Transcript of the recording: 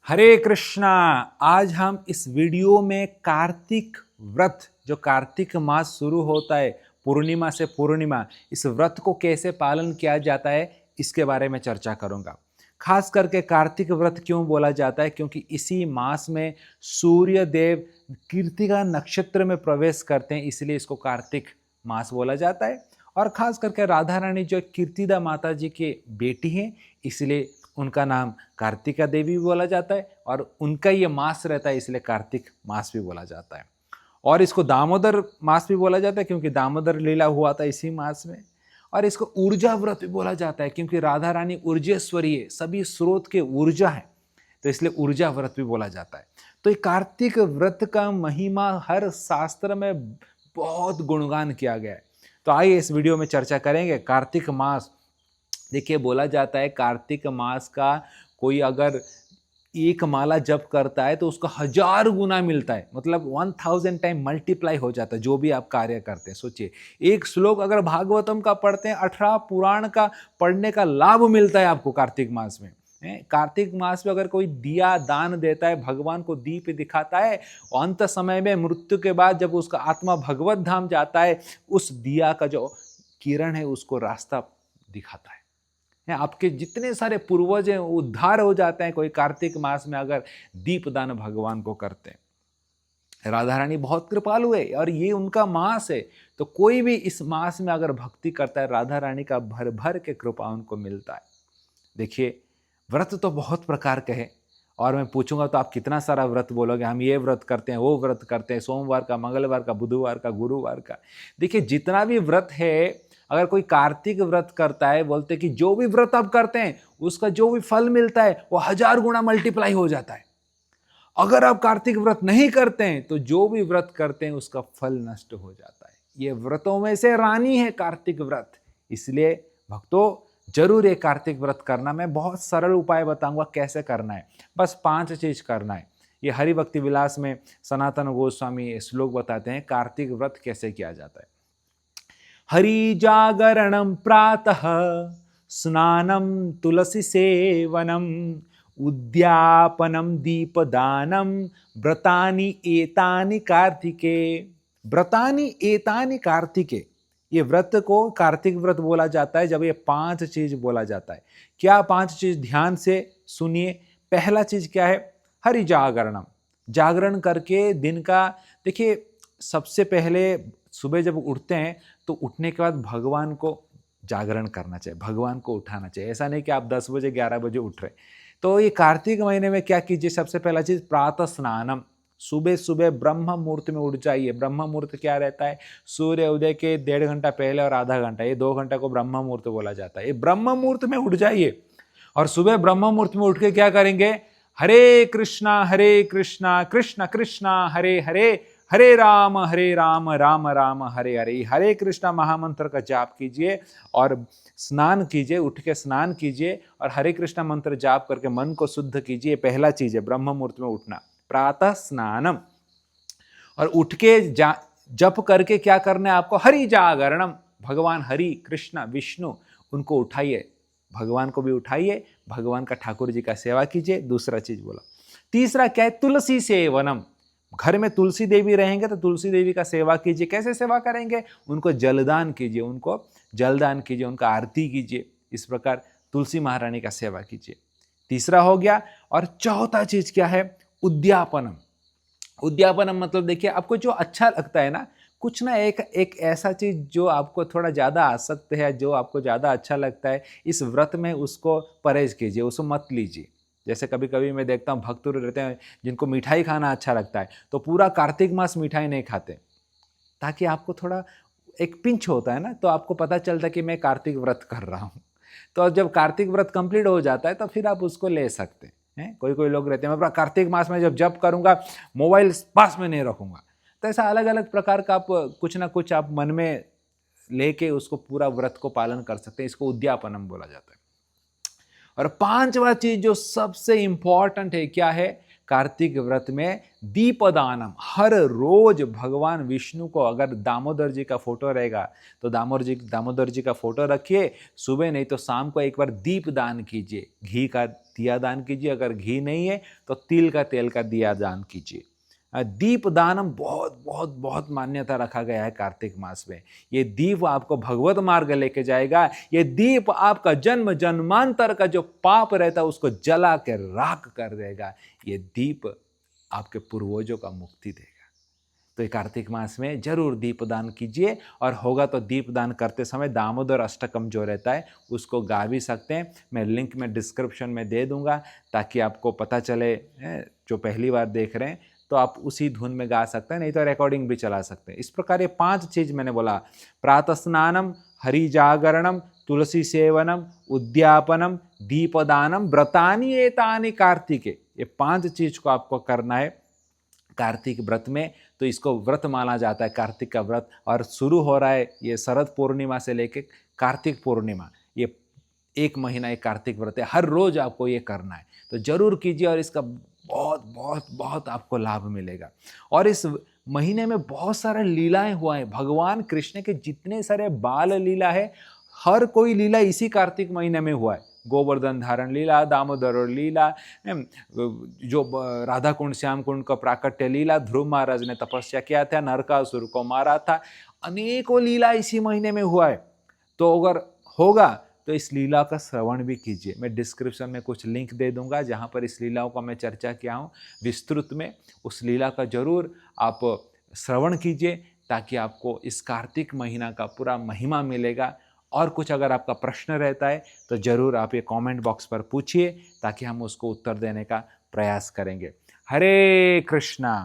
हरे कृष्णा। आज हम इस वीडियो में कार्तिक व्रत, जो कार्तिक मास शुरू होता है पूर्णिमा से पूर्णिमा, इस व्रत को कैसे पालन किया जाता है इसके बारे में चर्चा करूंगा। खास करके कार्तिक व्रत क्यों बोला जाता है, क्योंकि इसी मास में सूर्य देव कृत्तिका नक्षत्र में प्रवेश करते हैं, इसलिए इसको कार्तिक मास बोला जाता है। और खास करके राधा रानी जो कीर्तिदा माता जी की बेटी हैं, इसलिए उनका नाम कार्तिका देवी भी बोला जाता है और उनका ये मास रहता है, इसलिए कार्तिक मास भी बोला जाता है। और इसको दामोदर मास भी बोला जाता है क्योंकि दामोदर लीला हुआ था इसी मास में। और इसको ऊर्जा व्रत भी बोला जाता है क्योंकि राधा रानी ऊर्जेश्वरी है, सभी स्रोत के ऊर्जा है, तो इसलिए ऊर्जा व्रत भी बोला जाता है। तो ये कार्तिक व्रत का महिमा हर शास्त्र में बहुत गुणगान किया गया है। तो आइए इस वीडियो में चर्चा करेंगे कार्तिक मास। देखिए, बोला जाता है कार्तिक मास का कोई अगर एक माला जप करता है तो उसको 1000 गुना मिलता है, मतलब 1000 टाइम मल्टीप्लाई हो जाता है जो भी आप कार्य करते हैं। सोचिए, एक श्लोक अगर भागवतम का पढ़ते हैं, 18 पुराण का पढ़ने का लाभ मिलता है आपको कार्तिक मास में। कार्तिक मास में अगर कोई दिया दान देता है, भगवान को दीप दिखाता है, अंत समय में मृत्यु के बाद जब उसका आत्मा भगवत धाम जाता है, उस दिया का जो किरण है उसको रास्ता दिखाता है। आपके जितने सारे पूर्वज हैं उद्धार हो जाते हैं कोई कार्तिक मास में अगर दीपदान भगवान को करते हैं। राधा रानी बहुत कृपालु है और ये उनका मास है, तो कोई भी इस मास में अगर भक्ति करता है, राधा रानी का भर भर के कृपा उनको मिलता है। देखिए, व्रत तो बहुत प्रकार के हैं और मैं पूछूंगा तो आप कितना सारा व्रत बोलोगे, हम ये व्रत करते हैं, वो व्रत करते हैं, सोमवार का, मंगलवार का, बुधवार का, गुरुवार का। देखिए, जितना भी व्रत है, अगर कोई कार्तिक व्रत करता है, बोलते कि जो भी व्रत आप करते हैं उसका जो भी फल मिलता है वो 1000 गुना मल्टीप्लाई हो जाता है। अगर आप कार्तिक व्रत नहीं करते हैं तो जो भी व्रत करते हैं उसका फल नष्ट हो जाता है। ये व्रतों में से रानी है कार्तिक व्रत, इसलिए भक्तों जरूर ये कार्तिक व्रत करना। मैं बहुत सरल उपाय बताऊंगा कैसे करना है, बस 5 चीज करना है। ये हरिभक्ति विलास में सनातन गोस्वामी श्लोक बताते हैं कार्तिक व्रत कैसे किया जाता है। हरि जागरणं प्रातः, स्नानं तुलसी सेवनम, उद्यापनम दीपदानम, व्रतानि एतानि कार्तिके। व्रतानि एतानि कार्तिके, ये व्रत को कार्तिक व्रत बोला जाता है जब ये 5 चीज बोला जाता है। क्या 5 चीज, ध्यान से सुनिए। पहला चीज क्या है? हरि जागरणम, जागरण करके दिन का। देखिए, सबसे पहले सुबह जब उठते हैं तो उठने के बाद भगवान को जागरण करना चाहिए, भगवान को उठाना चाहिए। ऐसा नहीं कि आप 10 बजे 11 बजे उठ रहे। तो ये कार्तिक महीने में क्या कीजिए? सबसे पहला चीज प्रातः स्नानम, सुबह सुबह ब्रह्म मुहूर्त में उठ जाइए। ब्रह्म मुहूर्त क्या रहता है? सूर्य उदय के 1.5 घंटा पहले और आधा घंटा, ये 2 घंटा को ब्रह्म मुहूर्त बोला जाता है। ये ब्रह्म मुहूर्त में उठ जाइए और सुबह ब्रह्म मुहूर्त में उठ के क्या करेंगे? हरे कृष्णा कृष्ण कृष्णा हरे हरे, हरे राम राम राम हरे हरे। हरे कृष्णा महामंत्र का जाप कीजिए और स्नान कीजिए, उठ के स्नान कीजिए और हरे कृष्णा मंत्र जाप करके मन को शुद्ध कीजिए। पहला चीज है ब्रह्म मुहूर्त में उठना, प्रातः स्नानम। और उठ के जप करके क्या करना है आपको? हरि जागरणम, भगवान हरि कृष्ण विष्णु उनको उठाइए, भगवान को भी उठाइए, भगवान का ठाकुर जी का सेवा कीजिए। दूसरा चीज बोला। तीसरा क्या है? तुलसी सेवनम, घर में तुलसी देवी रहेंगे तो तुलसी देवी का सेवा कीजिए। कैसे सेवा करेंगे? उनको जलदान कीजिए, उनको जलदान कीजिए, उनका आरती कीजिए। इस प्रकार तुलसी महारानी का सेवा कीजिए। तीसरा हो गया। और चौथा चीज क्या है? उद्यापनम। उद्यापनम मतलब देखिए, आपको जो अच्छा लगता है ना, कुछ ना एक ऐसा चीज जो आपको थोड़ा ज्यादा आसक्त है, जो आपको ज्यादा अच्छा लगता है, इस व्रत में उसको परहेज कीजिए, उसको मत लीजिए। जैसे कभी कभी मैं देखता हूँ भक्त रहते हैं जिनको मिठाई खाना अच्छा लगता है, तो पूरा कार्तिक मास मिठाई नहीं खाते, ताकि आपको थोड़ा एक पिंच होता है ना, तो आपको पता चलता है कि मैं कार्तिक व्रत कर रहा हूँ। तो जब कार्तिक व्रत कंप्लीट हो जाता है तो फिर आप उसको ले सकते हैं। कोई कोई लोग रहते हैं मैं कार्तिक मास में जब जप करूंगा मोबाइल पास में नहीं रखूंगा। तो ऐसा अलग अलग प्रकार का आप कुछ ना कुछ आप मन में लेके उसको पूरा व्रत को पालन कर सकते हैं। इसको उद्यापनम बोला जाता है। और 5वां चीज जो सबसे इंपॉर्टेंट है, क्या है? कार्तिक व्रत में दीपदानम, हर रोज भगवान विष्णु को, अगर दामोदर जी का फोटो रहेगा तो दामोदर जी का फोटो रखिए, सुबह नहीं तो शाम को एक बार दीप दान कीजिए, घी का दिया दान कीजिए, अगर घी नहीं है तो तिल का तेल का दिया दान कीजिए। दीप दानम बहुत बहुत बहुत मान्यता रखा गया है कार्तिक मास में। ये दीप आपको भगवत मार्ग लेके जाएगा। ये दीप आपका जन्म जन्मांतर का जो पाप रहता है उसको जला के राख कर देगा। ये दीप आपके पूर्वजों का मुक्ति देगा। तो ये कार्तिक मास में जरूर दीपदान कीजिए, और होगा तो दीपदान करते समय दामोदर अष्टकम जो रहता है उसको गा भी सकते हैं। मैं लिंक में डिस्क्रिप्शन में दे दूंगा ताकि आपको पता चले। जो पहली बार देख रहे हैं तो आप उसी धुन में गा सकते हैं, नहीं तो रिकॉर्डिंग भी चला सकते हैं। इस प्रकार ये 5 चीज मैंने बोला, प्रातः स्नानम, हरि जागरणम, तुलसी सेवनम, उद्यापनम, दीपदानम, व्रतानि एतानि कार्तिके। ये 5 चीज को आपको करना है कार्तिक व्रत में। तो इसको व्रत माना जाता है, कार्तिक का व्रत, और शुरू हो रहा है ये शरद पूर्णिमा से लेके कार्तिक पूर्णिमा, ये 1 महीना एक कार्तिक व्रत है। हर रोज आपको ये करना है, तो जरूर कीजिए, और इसका बहुत बहुत बहुत आपको लाभ मिलेगा। और इस महीने में बहुत सारे लीलाएं हुआ है। भगवान कृष्ण के जितने सारे बाल लीला है, हर कोई लीला इसी कार्तिक महीने में हुआ है। गोवर्धन धारण लीला, दामोदर लीला, जो राधा कुंड श्याम कुंड का प्राकट्य लीला, ध्रुव महाराज ने तपस्या किया था, नरकासुर को मारा था, अनेकों लीला इसी महीने में हुआ है। तो अगर होगा तो इस लीला का श्रवण भी कीजिए। मैं डिस्क्रिप्शन में कुछ लिंक दे दूंगा जहां पर इस लीलाओं का मैं चर्चा किया हूं विस्तृत में। उस लीला का जरूर आप श्रवण कीजिए ताकि आपको इस कार्तिक महीना का पूरा महिमा मिलेगा। और कुछ अगर आपका प्रश्न रहता है तो जरूर आप ये कमेंट बॉक्स पर पूछिए ताकि हम उसको उत्तर देने का प्रयास करेंगे। हरे कृष्णा।